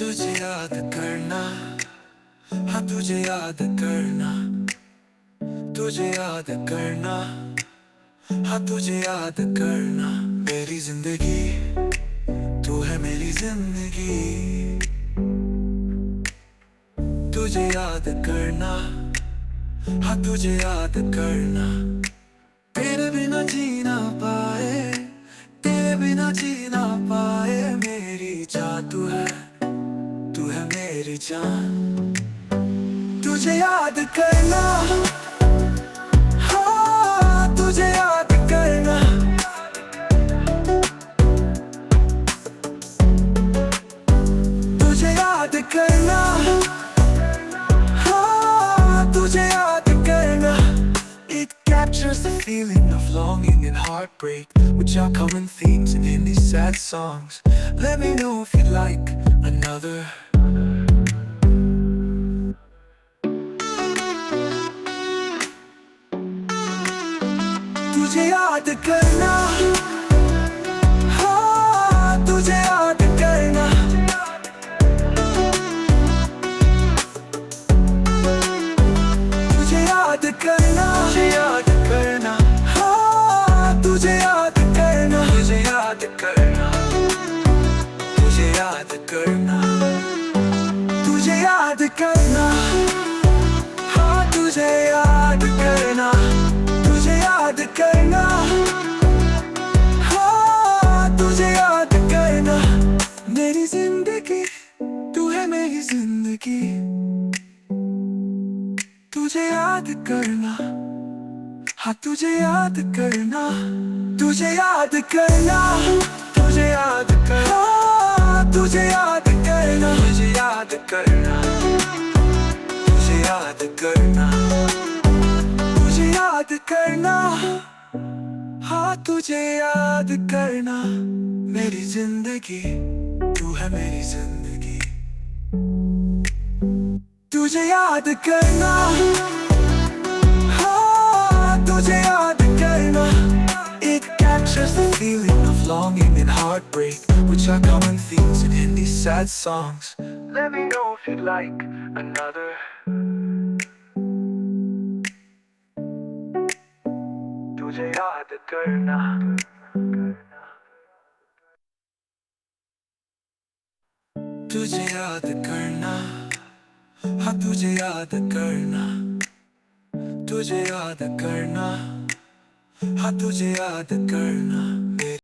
तुझे याद करना, हाँ तुझे याद करना, तुझे याद करना, हाँ तुझे याद करना। मेरी जिंदगी तू है, मेरी जिंदगी। तुझे याद करना, हाँ तुझे याद करना। तेरे बिना जी ना पाए, तेरे बिना जी ना पाए। मेरी जान तू है मेरी जान। तुझे याद करना, हाँ तुझे याद करना। तुझे याद करना, हाँ तुझे याद करना। It captures the feeling of longing and heartbreak, which are common themes in these sad songs. Let me know if you'd like another. तुझे याद करना, हाँ तुझे याद करना। तुझे याद करना, तुझे याद करना, हाँ तुझे याद करना। तुझे याद करना, तुझे याद करना। तुझे याद करना, हाँ तुझे याद करना। तुझे याद करना, हाँ तुझे याद करना। मेरी जिंदगी तू है, मेरी जिंदगी। तुझे याद करना, हाँ तुझे याद करना। तुझे याद करना, तुझे याद करना, हाँ तुझे याद करना। तुझे याद करना, तुझे याद करना। तुझे याद करना, हाँ तुझे याद करना। मेरी जिंदगी तू है, मेरी जिंदगी। तुझे याद करना, हाँ तुझे याद करना। It captures the feeling of longing and heartbreak, which are common themes in these sad songs. Let me know if you'd like another. तुझे याद करना। तुझे याद करना, हाँ तुझे याद करना। तुझे याद करना, हाँ तुझे याद करना।